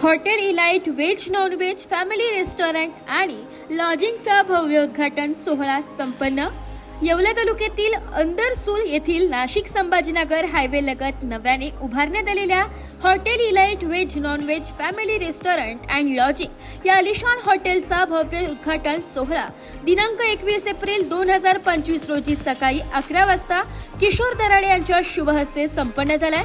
Hotel elite veg non veg family restaurant आणि लॉजिंगचा भव्य उद्घाटन सोहळा संपन्न. येवला तालुक्यातील अंदरसूल येथील नाशिक संभाजीनगर हायवे लगत नव्याने उभारण्यात आलेल्या hotel elite veg non veg family restaurant and lodging या आलिशान हॉटेलचा भव्य उद्घाटन सोहळा दिनांक 21 एप्रिल 2025 रोजी सकाळी 11 वाजता किशोर दराडे यांच्या शुभहस्ते संपन्न झालाय.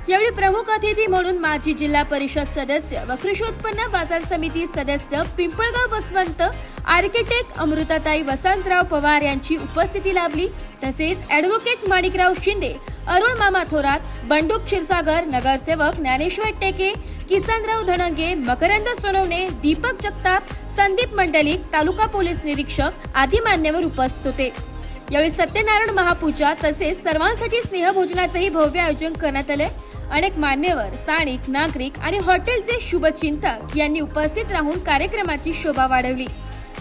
यावेळी प्रमुख अतिथी म्हणून माजी जिल्हा परिषद सदस्य व कृषी उत्पन्न बाजार समिती सदस्य पिंपळगाव बसवंत, आर्किटेक्ट अमृताताई वसंतराव पवार यांची उपस्थिती लाभली. तसेच ॲडव्होकेट माणिकराव शिंदे, अरुण मामा थोरात, बंडू क्षीरसागर, नगरसेवक ज्ञानेश्वर टेके, किसनराव धनंगे, मकरंद सोनवणे, दीपक जगताप, संदीप मंडलिक, तालुका पोलीस निरीक्षक आदी मान्यवर उपस्थित होते. यावेळी सत्यनारायण महापूजा तसेच सर्वांसाठी स्नेहभोजनाचंही भव्य आयोजन करण्यात आले. अनेक मान्यवर, स्थानिक नागरिक आणि हॉटेलचे शुभचिंतक यांनी उपस्थित राहून कार्यक्रमाची शोभा वाढवली.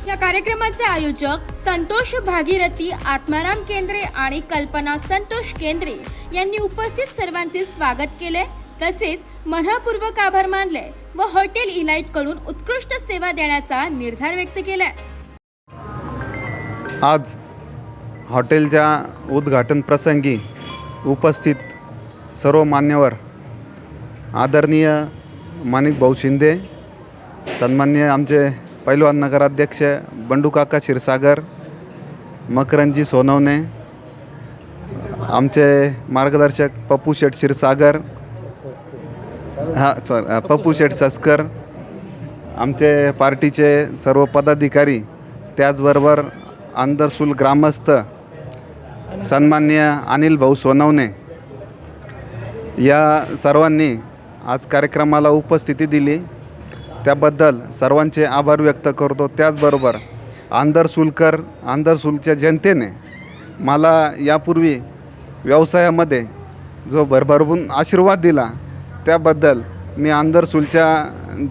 या कार्यक्रमाचे आयोजक संतोष भागीरथी, आत्माराम केंद्रे आणि कल्पना संतोष केंद्रे यांनी उपस्थित सर्वांचे स्वागत केले. तसेच मनःपूर्वक आभार मानले व हॉटेल इलाइट कडून उत्कृष्ट सेवा देण्याचा निर्धार व्यक्त केलाय. आज हॉटेलच्या उद्घाटन प्रसंगी उपस्थित सर्व मान्यवर, आदरणीय माणिकभाऊ शिंदे, सन्माननीय आमचे पैलवान नगराध्यक्ष बंडू काका क्षीरसागर, मकरंदजी सोनवणे, आमचे मार्गदर्शक पप्पू शेठ क्षीरसागर, पप्पू शेठ सस्कर, आमचे पार्टीचे सर्व पदाधिकारी, त्याचबरोबर अंदरसूल ग्रामस्थ सन्माननीय अनिल भाऊ सोनवणे या सर्वांनी आज कार्यक्रमाला उपस्थिती दिली, त्याबद्दल सर्वांचे आभार व्यक्त करतो. त्याचबरोबर अंदरसूलच्या जनतेने मला यापूर्वी व्यवसायामध्ये जो भरभरून आशीर्वाद दिला त्याबद्दल मी अंदरसूलच्या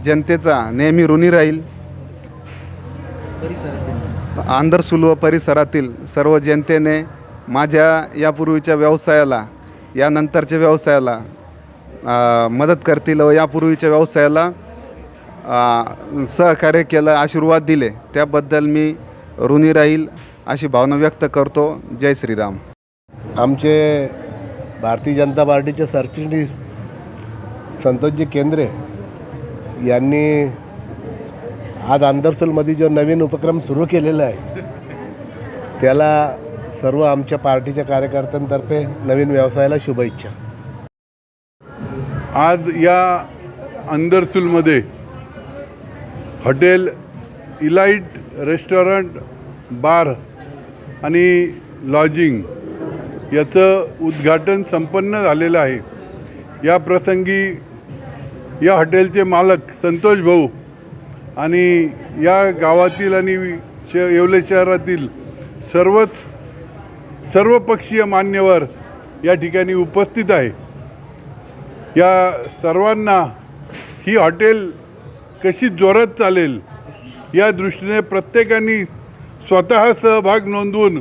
जनतेचा नेहमी ऋणी राहील. अंदरसूल व परिसरातील सर्व जनतेने माझ्या यापूर्वीच्या व्यवसायाला, यानंतरच्या व्यवसायाला मदत करतील व यापूर्वीच्या व्यवसायाला सहकार्य केलं, आशीर्वाद दिले, त्याबद्दल मी ऋणी राहील अशी भावना व्यक्त करतो. जय श्रीराम. आमचे भारतीय जनता पार्टीचे सरचिटणीस संतोषजी केंद्रे यांनी आज अंदरसूलमध्ये जो नवीन उपक्रम सुरू केलेला आहे त्याला सर्व आमच्या पार्टीच्या कार्यकर्त्यांतर्फे नवीन व्यवसायाला शुभेच्छा. आज या अंदरसूलमध्ये हॉटेल इलाइट रेस्टॉरंट, बार आणि लॉजिंग याचं उद्घाटन संपन्न झालेलं आहे. या प्रसंगी या हॉटेलचे मालक संतोष भाऊ आणि या गावातील आणि येवले शहरातील सर्वपक्षीय मान्यवर या ठिकाणी उपस्थित आहे. या सर्वांना ही हॉटेल कशी जोरात चालेल या दृष्टीने प्रत्येकाने स्वतः सहभाग नोंदवून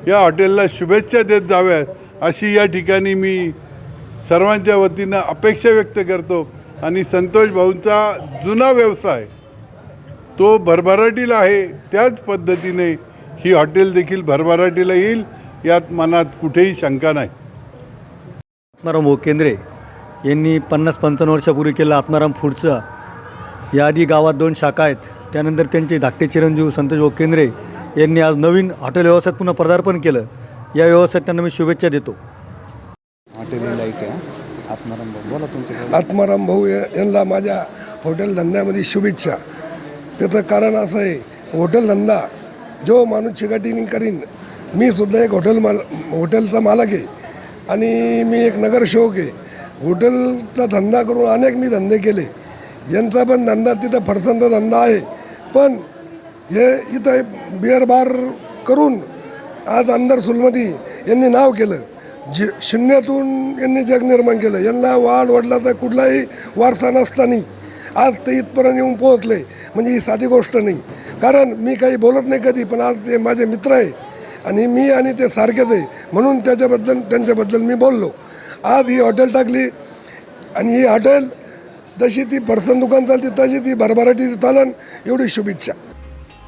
या हॉटेलला शुभेच्छा देत जाव्यात अशी या ठिकाणी मी सर्वांच्या वतीनं अपेक्षा व्यक्त करतो. आणि संतोष भाऊंचा जुना व्यवसाय तो भरभराटीला आहे, त्याच पद्धतीने ही हॉटेल देखील भरभराटीला येईल यात मनात कुठेही शंका नाही. आत्माराम भाऊ केंद्रे यांनी 50-55 वर्षापूर्वी केलं आत्माराम फूडचं. याआधी गावात 2 शाखा आहेत. त्यानंतर त्यांचे धाकटे चिरंजीव संतोष भाऊ केंद्रे यांनी आज नवीन हॉटेल व्यवसायात पुन्हा पदार्पण केलं. या व्यवसायात त्यांना मी शुभेच्छा देतो. हॉटेल इलाइट आहे. आत्माराम भाऊ बोला तुमचे. आत्माराम भाऊ यांना माझ्या हॉटेल धंद्यामध्ये शुभेच्छा. त्याचं कारण असं आहे, हॉटेल धंदा जो माणूस चिकाटीने करीन, मी सुद्धा एक हॉटेलचा मालक आहे आणि मी एक नगरसेवक आहे. हॉटेलचा धंदा करून अनेक मी धंदे केले. यांचा पण धंदा तिथं फरसांचा धंदा आहे, पण हे इथं बिअर बार करून आज अंदरसूलमध्ये यांनी नाव केलं. शून्यातून यांनी जग निर्माण केलं. यांना वाढ वडिलाचा कुठलाही वारसा नसताना आज ते इथपर्यंत येऊन पोहोचले म्हणजे ही साधी गोष्ट नाही. कारण मी काही बोलत नाही कधी, पण आज ते माझे मित्र आहे आणि मी आणि ते सारखेच आहे म्हणून त्यांच्याबद्दल मी बोललो. आज ही हॉटेल टाकली आणि ही हॉटेल जशी ती पर्सन दुकान चालते तशी ती भरभराटी चालन एवढी शुभेच्छा.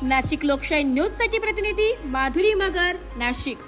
नाशिक लोकशाही न्यूजसाठी प्रतिनिधी माधुरी मगर, नाशिक.